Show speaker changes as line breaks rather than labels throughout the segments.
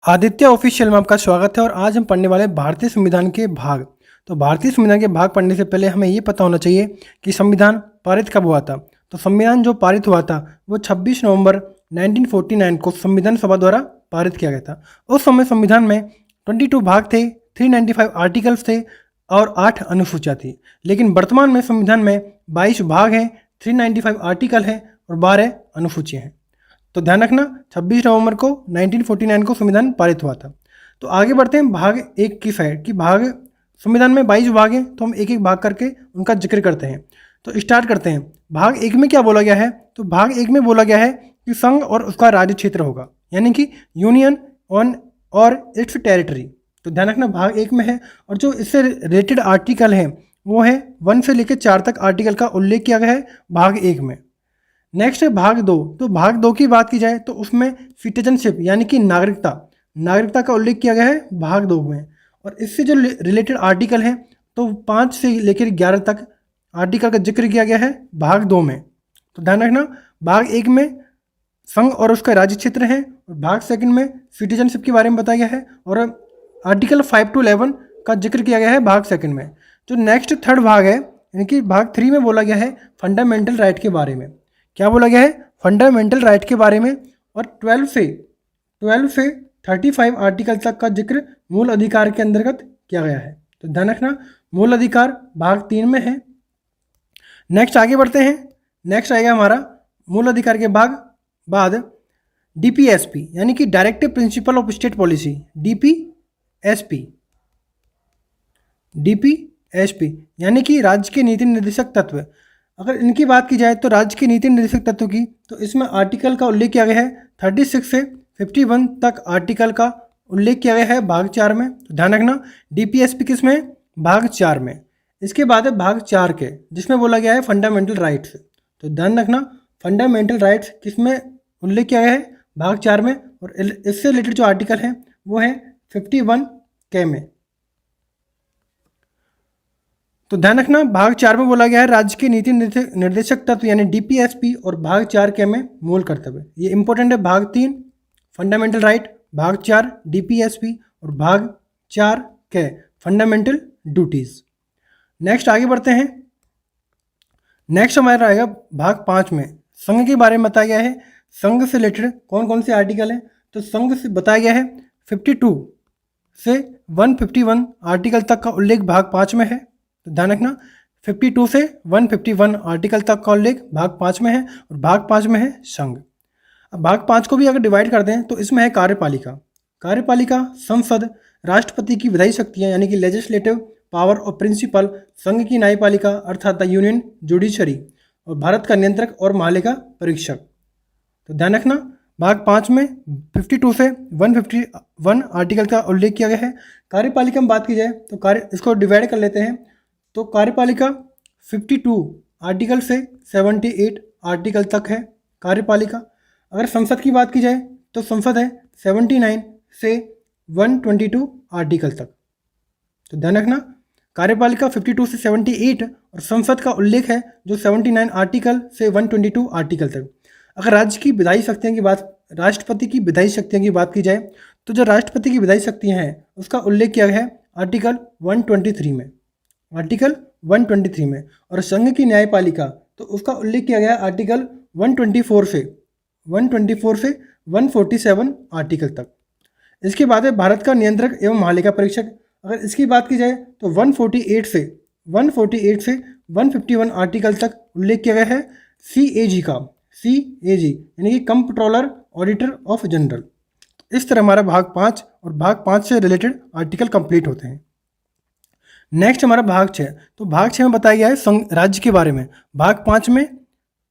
Aditya official में आपका स्वागत है और आज हम पढ़ने वाले हैं भारतीय संविधान के भाग। तो भारतीय संविधान के भाग पढ़ने से पहले हमें ये पता होना चाहिए कि संविधान पारित कब हुआ था। तो संविधान जो पारित हुआ था वो 26 नवंबर 1949 को संविधान सभा द्वारा पारित किया गया था। उस समय संविधान में 22 भाग थे, 395 आर्टिकल्स थे और 8 अनुसूचियाँ थी। लेकिन वर्तमान में संविधान में 22 भाग हैं, 395 आर्टिकल हैं और 12 अनुसूचियाँ हैं। तो ध्यान रखना 26 नवंबर को 1949 को संविधान पारित हुआ था। तो आगे बढ़ते हैं भाग एक की साइड कि भाग संविधान में 22 भाग हैं, तो हम एक एक भाग करके उनका जिक्र करते हैं। तो स्टार्ट करते हैं। भाग एक में क्या बोला गया है? तो भाग एक में बोला गया है कि संघ और उसका राज्य क्षेत्र होगा, यानी कि यूनियन ऑन और इट्स टेरिटरी। तो ध्यान रखना भाग एक में है और जो इससे रिलेटेड आर्टिकल हैं वो है 1 से लेकर 4 तक आर्टिकल का उल्लेख किया गया है भाग एक में। नेक्स्ट है भाग दो। तो भाग दो की बात की जाए तो उसमें सिटीजनशिप यानी कि नागरिकता का उल्लेख किया गया है भाग दो में। और इससे जो रिलेटेड आर्टिकल हैं तो 5 से लेकर 11 तक आर्टिकल का जिक्र किया गया है भाग दो में। तो ध्यान रखना भाग एक में संघ और उसका राज्य क्षेत्र है और भाग सेकंड में सिटीजनशिप के बारे में बताया गया है और आर्टिकल 5 to 11 का जिक्र किया गया है भाग सेकंड में। जो नेक्स्ट थर्ड भाग है यानी कि भाग 3 में बोला गया है फंडामेंटल राइट के बारे में। क्या बोला गया है? फंडामेंटल राइट के बारे में। और 12 से 35 आर्टिकल तक का जिक्र मूल अधिकार के अंतर्गत किया गया है। तो ध्यान रखना मूल अधिकार भाग 3 में है। नेक्स्ट आगे बढ़ते हैं। नेक्स्ट आएगा हमारा मूल अधिकार के भाग बाद डीपीएसपी यानी कि directive principle of state policy. DPSP यानी कि राज्य के नीति निर्देशक तत्व। अगर इनकी बात की जाए तो राज्य के नीति निर्देशक तत्व की, तो इसमें आर्टिकल का उल्लेख किया गया है 36 से 51 तक आर्टिकल का उल्लेख किया गया है भाग 4 में। तो ध्यान रखना डीपीएसपी किस में? भाग 4 में। इसके बाद है भाग 4 के जिसमें बोला गया है फंडामेंटल राइट्स। तो ध्यान रखना फंडामेंटल राइट्स किस में उल्लेख किया गया है? भाग 4 में। और इससे रिलेटेड जो आर्टिकल है वो है 51 के में। तो ध्यान रखना भाग 4 में बोला गया है राज्य के नीति निर्देशक तत्व यानी डीपीएसपी और भाग 4 के में मूल कर्तव्य। ये इंपॉर्टेंट है। भाग 3 फंडामेंटल राइट, भाग 4 डीपीएसपी और भाग 4 के फंडामेंटल ड्यूटीज। नेक्स्ट आगे बढ़ते हैं। नेक्स्ट हमारा रहेगा भाग 5 में संघ के बारे में बताया गया है। संघ से रिलेटेड कौन कौन से आर्टिकल हैं? तो संघ से बताया गया है 52 से 151 आर्टिकल तक का उल्लेख भाग 5 में है। तो ध्यान रखना 52 से 151 आर्टिकल तक का उल्लेख भाग 5 में है और भाग 5 में है संघ। अब भाग 5 को भी अगर डिवाइड कर दें तो इसमें है कार्यपालिका संसद, राष्ट्रपति की विधायी शक्तियाँ यानी कि लेजिस्लेटिव पावर और प्रिंसिपल, संघ की न्यायपालिका अर्थात द यूनियन जुडिशरी और भारत का नियंत्रक और महालेखा परीक्षक। तो ध्यान रखना भाग 5 में 52 से 151 आर्टिकल का उल्लेख किया गया है। कार्यपालिका में बात की जाए तो इसको डिवाइड कर लेते हैं। तो कार्यपालिका 52 आर्टिकल से 78 आर्टिकल तक है कार्यपालिका। अगर संसद की बात की जाए तो संसद है 79 से 122 आर्टिकल तक। तो ध्यान रखना कार्यपालिका 52 से 78 और संसद का उल्लेख है जो 79 आर्टिकल से 122 आर्टिकल तक। अगर राज्य की विधायी शक्तियों की बात, राष्ट्रपति की विधायी शक्तियों की बात की जाए तो जो राष्ट्रपति की विधायी शक्तियाँ हैं उसका उल्लेख किया गया है आर्टिकल 123 में। और संघ की न्यायपालिका तो उसका उल्लेख किया गया है आर्टिकल 124 से 147 आर्टिकल तक। इसके बाद है भारत का नियंत्रक एवं महालेखा परीक्षक। अगर इसकी बात की जाए तो 148 से 151 आर्टिकल तक उल्लेख किया गया है CAG यानी कि कंप्ट्रोलर ऑडिटर ऑफ जनरल। इस तरह हमारा भाग 5 और भाग 5 से रिलेटेड आर्टिकल कंप्लीट होते हैं। नेक्स्ट हमारा भाग 6। तो भाग 6 में बताया गया है राज्य के बारे में। भाग 5 में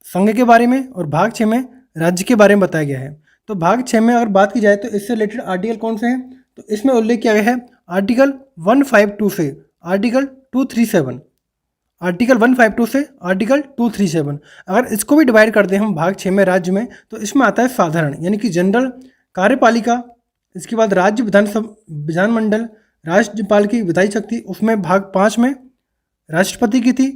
संघ के बारे में और भाग 6 में राज्य के बारे में बताया गया है। तो भाग 6 में अगर बात की जाए तो इससे रिलेटेड आर्टिकल कौन से हैं? तो इसमें उल्लेख किया गया है आर्टिकल 152 से आर्टिकल 237। आर्टिकल 152 से आर्टिकल 237। अगर इसको भी डिवाइड कर दें हम भाग 6 में राज्य में तो इसमें आता है साधारण यानी कि जनरल, कार्यपालिका, इसके बाद राज्य विधानमंडल, राज्यपाल की विधायी शक्ति, उसमें भाग 5 में राष्ट्रपति की थी।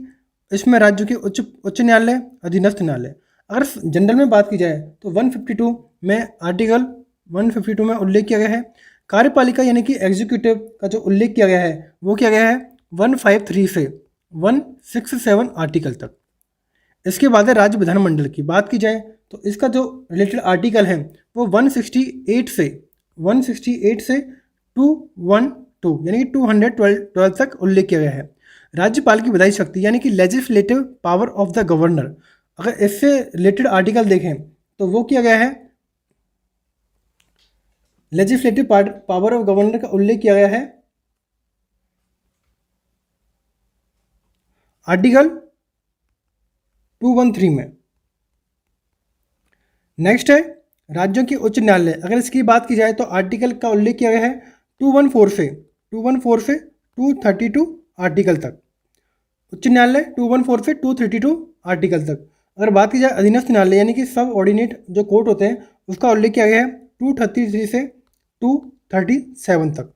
इसमें राज्यों के उच्च न्यायालय, अधीनस्थ न्यायालय। अगर जनरल में बात की जाए तो 152 में आर्टिकल 152 में उल्लेख किया गया है। कार्यपालिका यानी कि एग्जीक्यूटिव का जो उल्लेख किया गया है वो किया गया है 153 से 167 आर्टिकल तक। इसके बाद है राज्य विधानमंडल की बात की जाए तो इसका जो रिलेटेड आर्टिकल है वो 168 से 212 यानी कि 212 तक उल्लेख किया गया है। राज्यपाल की विधायी शक्ति यानी कि legislative power of the governor, अगर इससे रिलेटेड आर्टिकल देखें तो वो किया गया है, लेजिस्लेटिव पावर ऑफ गवर्नर का उल्लेख किया गया है आर्टिकल 213 में। नेक्स्ट है राज्यों के उच्च न्यायालय, अगर इसकी बात की जाए तो आर्टिकल का उल्लेख किया गया है 214 से 232 आर्टिकल तक। उच्च न्यायालय 214 से 232 आर्टिकल तक। अगर बात की जाए अधीनस्थ न्यायालय यानी कि सब ऑर्डिनेट जो कोर्ट होते हैं उसका उल्लेख किया गया है 233 से 237 तक।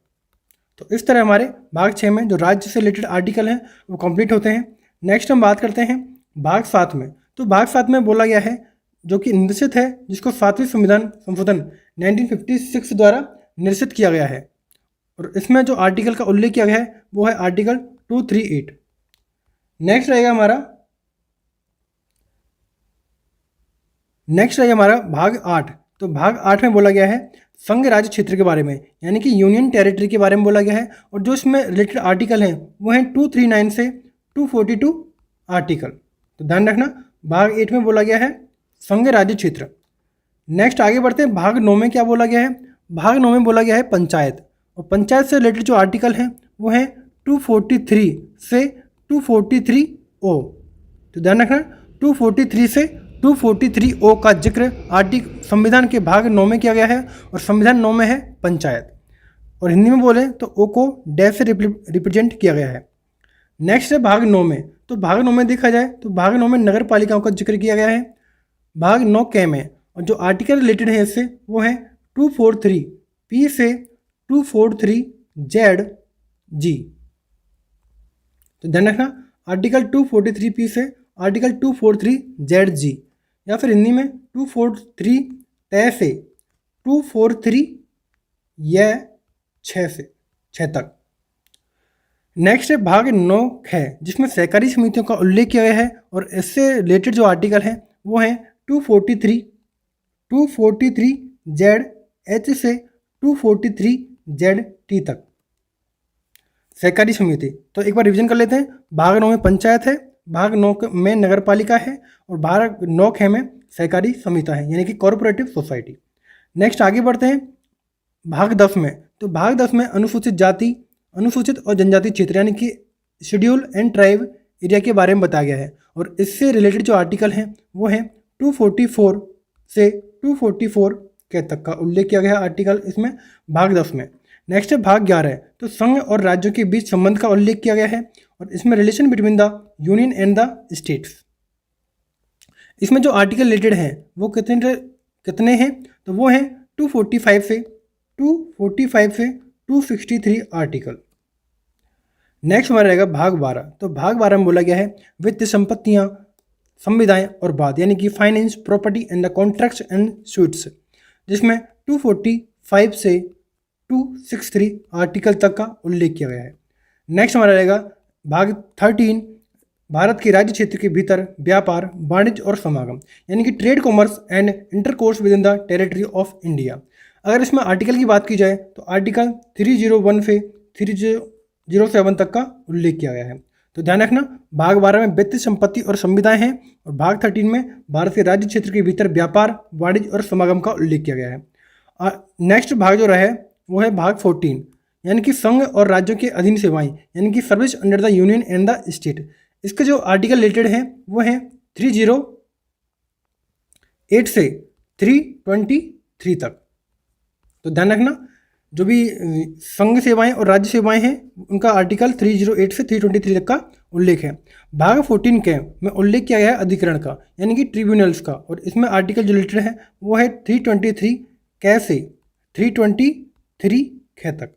तो इस तरह हमारे भाग 6 में जो राज्य से रिलेटेड आर्टिकल हैं वो कंप्लीट होते हैं। नेक्स्ट हम बात करते हैं भाग 7 में। तो भाग 7 में बोला गया है जो कि निश्चित है, जिसको 7वें संविधान संशोधन 1956 द्वारा निश्चित किया गया है, और इसमें जो आर्टिकल का उल्लेख किया गया है वो है आर्टिकल 238। नेक्स्ट रहेगा हमारा भाग 8। तो भाग 8 में बोला गया है संघ राज्य क्षेत्र के बारे में यानी कि यूनियन टेरिटरी के बारे में बोला गया है, और जो इसमें रिलेटेड आर्टिकल हैं वो हैं 239 से 242 आर्टिकल। तो ध्यान रखना भाग 8 में बोला गया है संघ राज्य क्षेत्र। नेक्स्ट आगे बढ़ते हैं भाग 9 में क्या बोला गया है। भाग 9 में बोला गया है पंचायत, और पंचायत से रिलेटेड जो आर्टिकल हैं वो हैं 243 से 243 ओ। तो ध्यान रखना 243 से 243 ओ का जिक्र संविधान के भाग 9 में किया गया है, और संविधान 9 में है पंचायत, और हिंदी में बोले तो ओ को डैश से रिप्रेजेंट किया गया है। नेक्स्ट है भाग 9 में। तो भाग 9 में देखा जाए तो भाग 9 में नगर पालिकाओं का जिक्र किया गया है भाग 9 के में, और जो आर्टिकल रिलेटेड है इससे वो है 243 पी से 243 जेड जी। तो ध्यान रखना आर्टिकल 243 पी से आर्टिकल 243 जेड जी, या फिर हिंदी में 243 तय से 243 या 6 तक। नेक्स्ट है भाग 9 है जिसमें सहकारी समितियों का उल्लेख किया गया है, और इससे रिलेटेड जो आर्टिकल हैं वो हैं 243 जेड एच से 243 जेड टी तक सहकारी समिति। तो एक बार रिवीजन कर लेते हैं। भाग 9 में पंचायत है, भाग 9 में नगर पालिका है, और भाग 9 ख में सहकारी समिति है यानी कि कॉरपोरेटिव सोसाइटी। नेक्स्ट आगे बढ़ते हैं भाग 10 में। तो भाग 10 में अनुसूचित जाति, अनुसूचित और जनजाति क्षेत्र यानी कि शेड्यूल एंड ट्राइब एरिया के बारे में बताया गया है, और इससे रिलेटेड जो आर्टिकल हैं वो हैं 244 से 244 के तक का उल्लेख किया गया है आर्टिकल इसमें भाग 10 में। नेक्स्ट है भाग 11। तो संघ और राज्यों के बीच संबंध का उल्लेख किया गया है, और इसमें relation between the union and the states. इसमें जो आर्टिकल रिलेटेड हैं वो कितने हैं, तो वो हैं 245 से 263 आर्टिकल। नेक्स्ट हमारा रहेगा भाग 12। तो भाग 12 में बोला गया है वित्तीय संपत्तियां, संविदाएं और बाद यानी कि finance, property and the contracts and suits, जिसमें 245 से 263 आर्टिकल तक का उल्लेख किया गया है। नेक्स्ट हमारा रहेगा भाग 13 भारत के राज्य क्षेत्र के भीतर व्यापार, वाणिज्य और समागम यानी कि trade, commerce and intercourse with in the territory of India. अगर इसमें आर्टिकल की बात की जाए तो आर्टिकल 301 से 307 तक का उल्लेख किया गया है। तो ध्यान रखना भाग 12 में वित्तीय संपत्ति और संविदाएं हैं, और भाग 13 में भारत के राज्य क्षेत्र के भीतर व्यापार, वाणिज्य और समागम का उल्लेख किया गया है। नेक्स्ट भाग जो रहे वो है भाग 14 यानी कि संघ और राज्यों के अधीन सेवाएं यानी कि service under the union and the state. इसके जो आर्टिकल रिलेटेड हैं वो हैं 308 से 323 तक। तो ध्यान रखना जो भी संघ सेवाएं और राज्य सेवाएं हैं उनका आर्टिकल 308 से 323 तक का उल्लेख है। भाग 14 के में उल्लेख किया गया है अधिकरण का यानी कि ट्रिब्यूनल्स का, और इसमें आर्टिकल जो रिलेटेड है वो है 323 कै से 323 ख तक।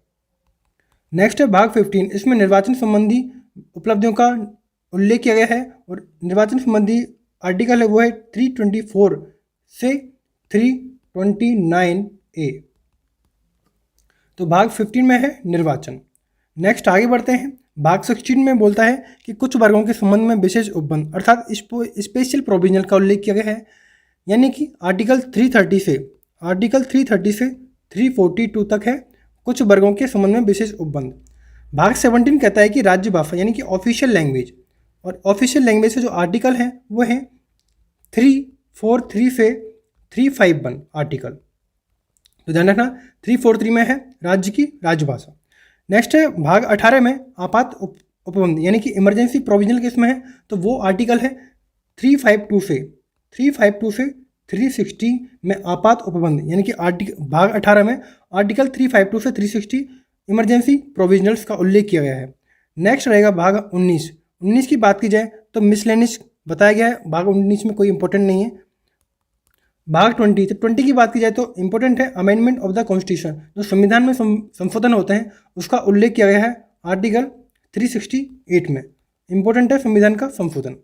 नेक्स्ट है भाग 15। इसमें निर्वाचन संबंधी उपलब्धियों का उल्लेख किया गया है, और निर्वाचन संबंधी आर्टिकल है वो है 324 से 329A। तो भाग 15 में है निर्वाचन। नेक्स्ट आगे बढ़ते हैं। भाग 16 में बोलता है कि कुछ वर्गों के संबंध में विशेष उपबंध अर्थात स्पेशल प्रोविजनल का उल्लेख किया गया है, यानी कि आर्टिकल 330 से 342 तक है कुछ वर्गों के संबंध में विशेष उपबंध। भाग 17 कहता है कि राज्य भाषा यानी कि ऑफिशियल लैंग्वेज, और ऑफिशियल लैंग्वेज से जो आर्टिकल है वो है 343 से 351 आर्टिकल। तो ध्यान रखना 343 में है राज्य की राजभाषा। नेक्स्ट है भाग 18 में आपात उपबंध यानी कि इमरजेंसी प्रोविजनल केस में है, तो वो आर्टिकल है 352 से 360 में आपात उपबंध यानी कि भाग 18 में आर्टिकल 352 से 360 इमरजेंसी प्रोविजनल्स का उल्लेख किया गया है। नेक्स्ट रहेगा भाग 19 की बात की जाए तो मिसलेनियस बताया गया है, भाग 19 में कोई इंपॉर्टेंट नहीं है। भाग 20 की बात की जाए तो इंपॉर्टेंट है अमेंडमेंट ऑफ द कॉन्स्टिट्यूशन, जो संविधान में संशोधन होते हैं उसका उल्लेख किया गया है आर्टिकल 368 में। इंपॉर्टेंट है संविधान का संशोधन।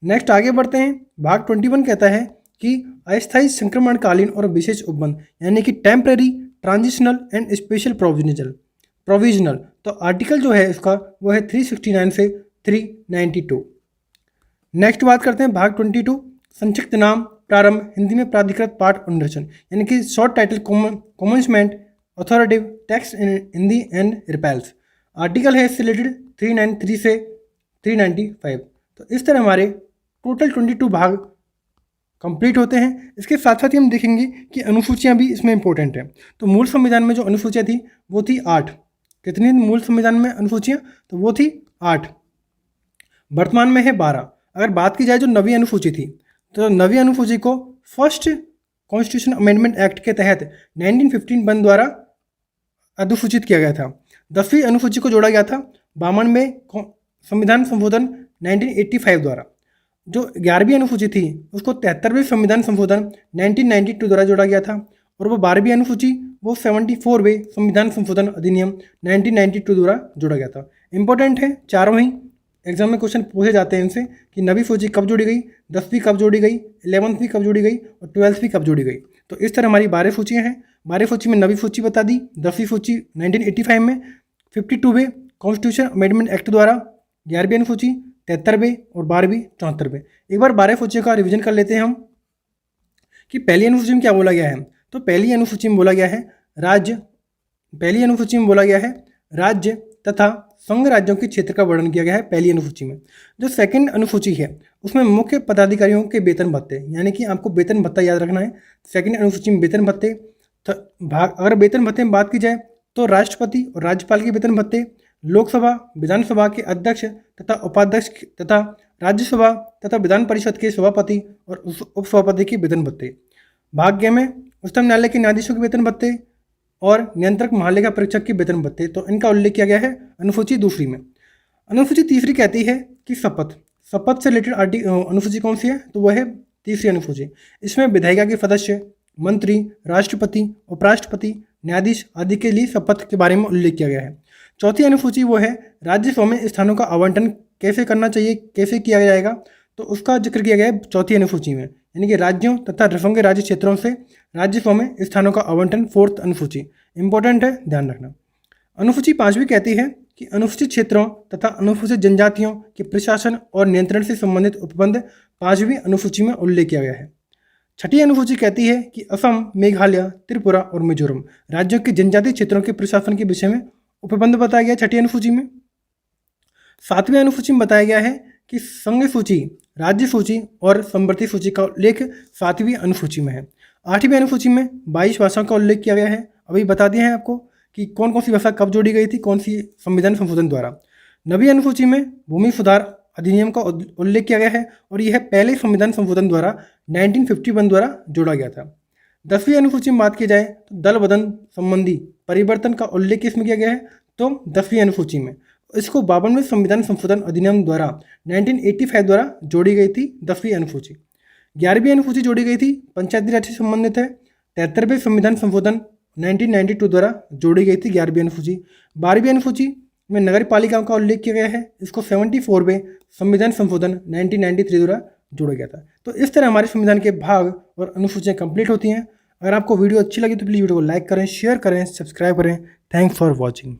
नेक्स्ट आगे बढ़ते हैं। भाग 21 कहता है कि अस्थायी संक्रमणकालीन और विशेष उपबंध यानी कि temporary, transitional and special provisional. तो आर्टिकल जो है इसका वो है 369 से 392। नेक्स्ट बात करते हैं भाग 22 संक्षिप्त नाम प्रारंभ, हिंदी में प्राधिकृत पाठ अनुरचन यानी कि short title commencement, authoritative text in Hindi and repeals. Article है इससे रिलेटेड 393 से 395। तो इस तरह हमारे टोटल 22 भाग कंप्लीट होते हैं। इसके साथ साथ ही हम देखेंगे कि अनुसूचियाँ भी इसमें इंपॉर्टेंट हैं। तो मूल संविधान में जो अनुसूचियाँ थी वो थी 8। कितनी मूल संविधान में अनुसूचियाँ? तो वो थी 8। वर्तमान में है 12। अगर बात की जाए जो नवी अनुसूची थी, तो नवी अनुसूची को फर्स्ट कॉन्स्टिट्यूशन अमेंडमेंट एक्ट के तहत 1915 बंद द्वारा अधिसूचित किया गया था। 10वीं अनुसूची को जोड़ा गया था 52वें संविधान संशोधन 1985 द्वारा। जो 11वीं अनुसूची थी उसको 73वें संविधान संशोधन 1992 द्वारा जोड़ा गया था, और वो 12वीं अनुसूची वो 74वें संविधान संशोधन अधिनियम 1992 द्वारा जोड़ा गया था। इंपॉर्टेंट है, चारों ही एग्जाम में क्वेश्चन पूछे जाते हैं इनसे कि नवी सूची कब जोड़ी गई, 10वीं कब जोड़ी गई, 11वीं कब जोड़ी गई और 12वीं कब जोड़ी गई। तो इस तरह हमारी 12 सूचियाँ हैं। 12 सूची में नवी सूची बता दी, 10वीं सूची 1985 में 52वें कॉन्स्टिट्यूशन अमेंडमेंट एक्ट द्वारा, 11वीं अनुसूची 73वें और 12वीं 74वें। एक बार 12 सूचियों का रिविजन कर लेते हैं हम कि पहली अनुसूची में क्या बोला गया है। तो पहली अनुसूची में बोला गया है राज्य तथा संघ राज्यों के क्षेत्र का वर्णन किया गया है पहली अनुसूची में। जो सेकंड अनुसूची है उसमें मुख्य पदाधिकारियों के वेतन भत्ते यानी कि आपको वेतन भत्ता याद रखना है। सेकंड अनुसूची में वेतन भत्ते अगर वेतन भत्ते में बात की जाए तो राष्ट्रपति और राज्यपाल के वेतन भत्ते, लोकसभा विधानसभा के अध्यक्ष तथा उपाध्यक्ष तथा राज्यसभा तथा विधान परिषद के सभापति और उपसभापति के वेतन भत्ते। भाग में उच्चतम न्यायालय के न्यायाधीशों के वेतन भत्ते और नियंत्रक महालेखा परीक्षक के वेतन भत्ते, तो इनका उल्लेख किया गया है अनुसूची 2 में। अनुसूची 3 कहती है कि शपथ से रिलेटेड अनुसूची कौन सी है? तो वह है 3 अनुसूची। इसमें विधायिका के सदस्य, मंत्री, राष्ट्रपति, उपराष्ट्रपति, न्यायाधीश आदि के लिए शपथ के बारे में उल्लेख किया गया है। 4 अनुसूची वो है राज्यसभा में स्थानों का आवंटन कैसे करना चाहिए, कैसे किया जाएगा, तो उसका जिक्र किया गया है 4 अनुसूची में, यानी कि राज्यों तथा संघ राज्य क्षेत्रों से राज्यसभा में स्थानों का आवंटन 4th अनुसूची। इंपॉर्टेंट है, ध्यान रखना। अनुसूची 5 कहती है कि अनुसूचित क्षेत्रों तथा अनुसूचित जनजातियों के प्रशासन और नियंत्रण से संबंधित उपबंध 5वीं अनुसूची में उल्लेख किया गया है। 6ठी अनुसूची कहती है कि असम, मेघालय, त्रिपुरा और मिजोरम राज्यों के जनजातीय क्षेत्रों के प्रशासन के विषय में उपबंध बताया गया 6ठी अनुसूची में। 7वीं अनुसूची में बताया गया है कि संघ सूची, राज्य सूची और समवर्ती सूची का उल्लेख 7वीं अनुसूची में है। 8वीं अनुसूची में 22 भाषाओं का उल्लेख किया गया है। अभी बता दिया है आपको कि कौन कौन सी भाषा कब जोड़ी गई थी, कौन सी संविधान संशोधन द्वारा। 9वीं अनुसूची में भूमि सुधार अधिनियम का उल्लेख किया गया है और यह पहले संविधान संशोधन द्वारा 1951 द्वारा जोड़ा गया था। 10वीं अनुसूची में बात की जाए तो दल बदल संबंधी परिवर्तन का उल्लेख किसमें किया गया है? तो 10वीं अनुसूची में। इसको 52वें संविधान संशोधन अधिनियम द्वारा 1985 द्वारा जोड़ी गई थी 10वीं अनुसूची। 11वीं अनुसूची जोड़ी गई थी पंचायती राज से संबंधित है। 73वें संविधान संशोधन 1992 द्वारा जोड़ी गई थी 11वीं अनुसूची। 12वीं अनुसूची में नगर पालिकाओं का उल्लेख किया गया है। इसको 74वें संविधान संशोधन 1993 द्वारा जोड़ा गया था। तो इस तरह हमारे संविधान के भाग और अनुसूचियाँ कंप्लीट होती हैं। अगर आपको वीडियो अच्छी लगी तो प्लीज़ वीडियो को लाइक करें, शेयर करें, सब्सक्राइब करें। Thanks for watching.